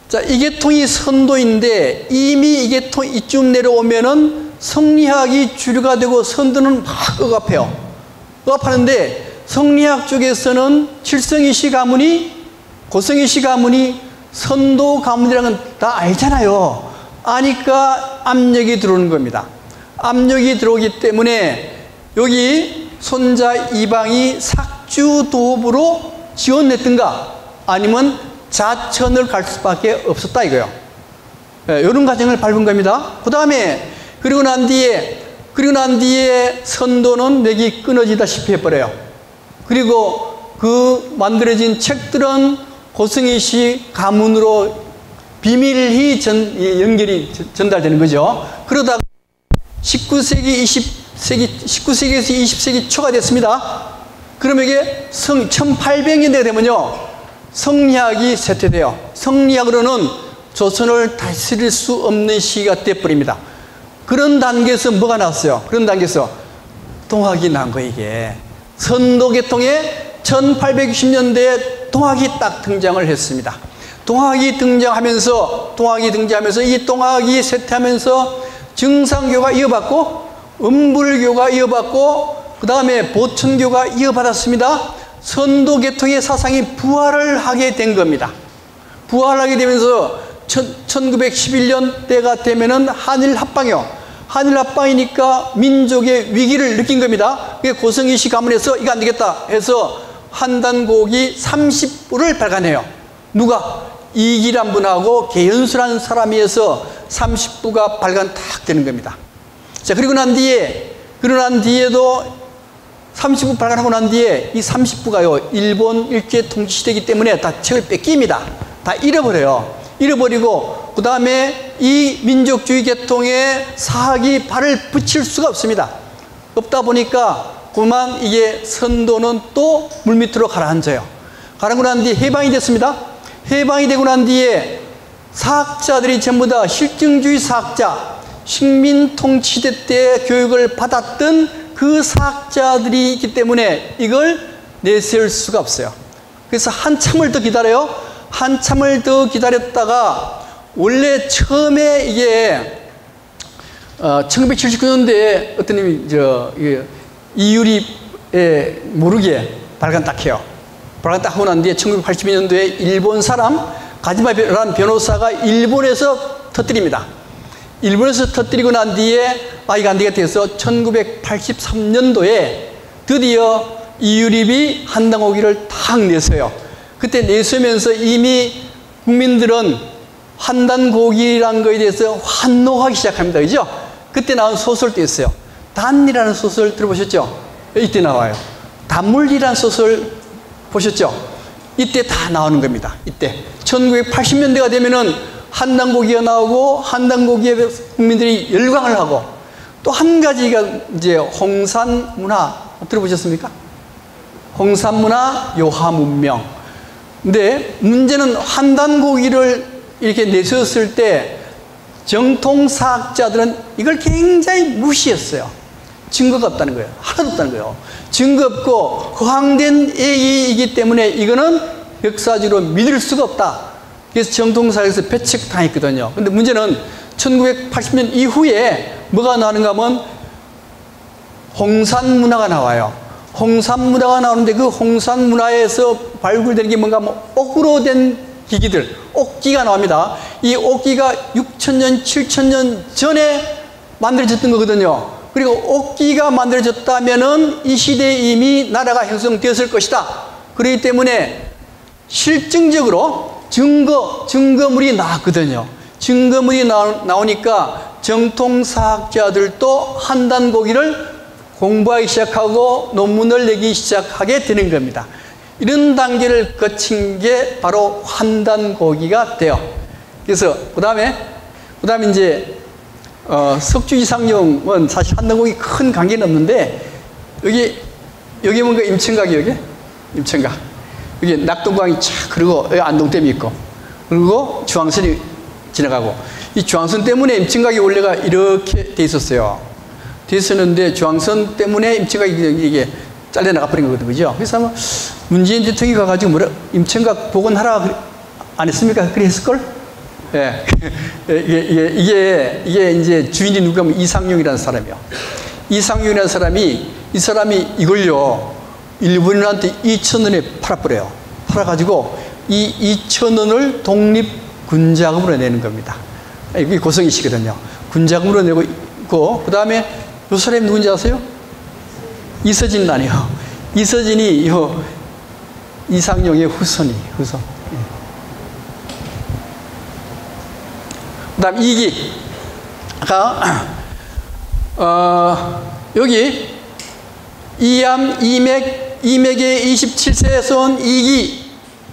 자, 이 계통이 선도인데 이미 이 계통 이쯤 내려오면은 성리학이 주류가 되고 선도는 막 억압해요. 억압하는데 성리학 쪽에서는 칠성이 씨 가문이, 고성희 씨 가문이 선도 가문이라는 건 다 알잖아요. 아니까 압력이 들어오는 겁니다. 압력이 들어오기 때문에 여기 손자 이방이 삭주도읍으로 지원했든가 아니면 자천을 갈 수밖에 없었다 이거요. 예, 이런 과정을 밟은 겁니다. 그 다음에 그리고 난 뒤에 선도는 맥이 끊어지다시피 해버려요. 그리고 그 만들어진 책들은 고성희 씨 가문으로 비밀히 연결이 전달되는 거죠. 그러다가 19세기에서 20세기 초가 됐습니다. 그러면 이게 1800년대가 되면요, 성리학이 쇠퇴돼요. 성리학으로는 조선을 다스릴 수 없는 시기가 돼버립니다. 그런 단계에서 뭐가 나왔어요? 그런 단계에서 동학이 난 거예요. 이게 선도계통에 1860년대에 동학이 딱 등장을 했습니다. 동학이 등장하면서 이 동학이 쇠퇴하면서 정상교가 이어받고 음불교가 이어받고 그 다음에 보천교가 이어받았습니다. 선도계통의 사상이 부활을 하게 된 겁니다. 부활하게 되면서 1911년 때가 되면은 한일 합방이요. 하늘 합방이니까 민족의 위기를 느낀 겁니다. 고성희 씨 가문에서 이거 안 되겠다 해서 한단곡이 30부를 발간해요. 누가? 이기란 분하고 계연수라는 사람이 해서 30부가 발간 딱 되는 겁니다. 자, 그러고 난 뒤에도 30부 발간하고 난 뒤에 이 30부가요, 일본 일제 통치 시대이기 때문에 다 책을 뺏깁니다. 다 잃어버려요. 잃어버리고, 그 다음에 이 민족주의 계통에 사학이 발을 붙일 수가 없습니다. 없다 보니까 그만 이게 선도는 또 물밑으로 가라앉아요. 가라앉고 난 뒤에 해방이 됐습니다. 해방이 되고 난 뒤에 사학자들이 전부 다 실증주의 사학자, 식민통치대 때 교육을 받았던 그 사학자들이 있기 때문에 이걸 내세울 수가 없어요. 그래서 한참을 더 기다려요. 한참을 더 기다렸다가 원래 처음에 이게 1979년도에 어떤 님이 이유립에 모르게 발간 딱 해요. 발간 딱 하고 난 뒤에 1982년도에 일본 사람 가지마라는 변호사가 일본에서 터뜨립니다. 일본에서 터뜨리고 난 뒤에 이거 안 되겠다 해서 1983년도에 드디어 이유립이 한단고기를 탁 내서요. 그때 내세우면서 이미 국민들은 한단고기라는 거에 대해서 환호하기 시작합니다. 그죠? 그때 나온 소설도 있어요. 단이라는 소설 들어보셨죠? 이때 나와요. 단물이라는 소설 보셨죠? 이때 다 나오는 겁니다. 이때 1980년대가 되면은 한단고기가 나오고 한단고기에 국민들이 열광을 하고, 또 한 가지가 이제 홍산문화 들어보셨습니까? 홍산문화, 요하문명. 근데 문제는 한단고기를 이렇게 내세웠을 때 정통사학자들은 이걸 굉장히 무시했어요. 증거가 없다는 거예요. 하나도 없다는 거예요. 증거 없고 허황된 얘기이기 때문에 이거는 역사적으로 믿을 수가 없다. 그래서 정통사학에서 배척당했거든요. 근데 문제는 1980년 이후에 뭐가 나오는가 하면 홍산문화가 나와요. 홍산문화가 나오는데 그 홍산문화에서 발굴되는 게 뭔가 하면 옥으로 된 기기들, 옥기가 나옵니다. 이 옥기가 6,000년, 7,000년 전에 만들어졌던 거거든요. 그리고 옥기가 만들어졌다면은 이 시대에 이미 나라가 형성되었을 것이다. 그렇기 때문에 실증적으로 증거물이 나왔거든요. 증거물이 나오니까 정통사학자들도 한단고기를 공부하기 시작하고 논문을 내기 시작하게 되는 겁니다. 이런 단계를 거친 게 바로 한단고기가 돼요. 그래서 그 다음에 이제 석주 이상용은 사실 한단고기 큰 관계는 없는데, 여기 뭔가 임천각이 여기 임천각, 여기 낙동강이 쫙 그리고 여기 안동댐이 있고, 그리고 중앙선이 지나가고, 이 중앙선 때문에 임천각이 원래가 이렇게 돼 있었어요. 돼 있었는데 중앙선 때문에 임천각이 이게 잘려나가 버린 거거든요. 그죠? 그래서 아마 문재인 대통령이 가가지고 뭐라, 임천각 복원하라 안 했습니까? 그래 했을걸? 예. 이게 이제 주인이 누가 하면 이상용이라는 사람이요. 이상용이라는 사람이, 이 사람이 이걸요, 일본인한테 2,000원에 팔아버려요. 팔아가지고 이 2,000원을 독립군자금으로 내는 겁니다. 이게 고성희 씨거든요. 군자금으로 내고 있고, 그 다음에 이 사람이 누군지 아세요? 이서진 아니요. 이서진이 이상용의 후손. 그 다음 이기가, 여기 이암, 이맥의 27세에서 온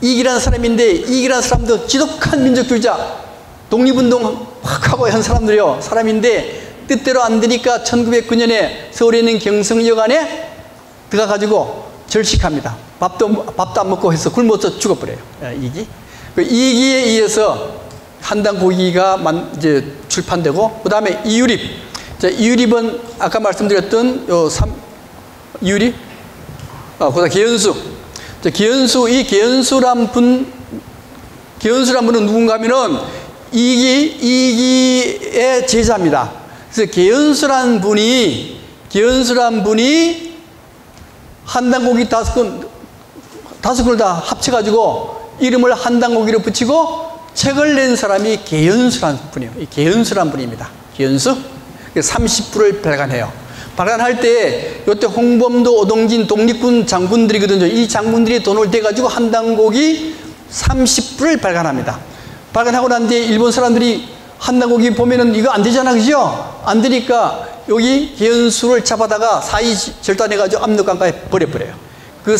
이기라는 사람인데, 이기라는 사람도 지독한 민족주의자, 독립운동 확 하고 한 사람인데, 뜻대로 안 되니까 1909년에 서울에 있는 경성역 안에 들어가가지고 절식합니다. 밥도 안 먹고 해서 굶어서 죽어버려요. 이기. 그 이기에 의해서 한단고기가 이제 출판되고, 그 다음에 이유립. 자, 이유립은 아까 말씀드렸던 이유립, 그다음 계연수. 자, 이 계연수란 분은 누군가 하면은 이기의 제자입니다. 그래서 계연수란 분이 한단고기 5권을 다 합쳐가지고 이름을 한단고기로 붙이고 책을 낸 사람이 계연수란 분이에요. 이 계연수란 분입니다. 계연수. 30부를 발간해요. 발간할 때 이때 홍범도, 오동진, 독립군 장군들이거든요. 이 장군들이 돈을 대가지고 한당곡이 30부를 발간합니다. 발간하고 난 뒤에 일본 사람들이 한당곡이 보면은 이거 안 되잖아, 그죠? 안 되니까 여기 개연수를 잡아다가 사이 절단해가지고 압록강가에 버려버려요. 그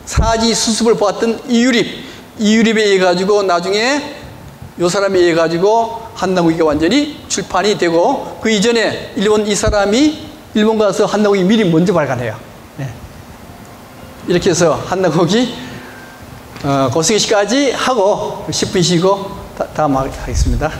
사지 수습을 보았던 이유립에 의해 가지고 나중에 요 사람에 의해 가지고 한당곡이 완전히 출판이 되고, 그 이전에 이 사람이 일본 가서 한당곡이 미리 먼저 발간해요. 네. 이렇게 해서 한당곡이 고승희 씨까지 하고 10분 쉬고 다음 하겠습니다.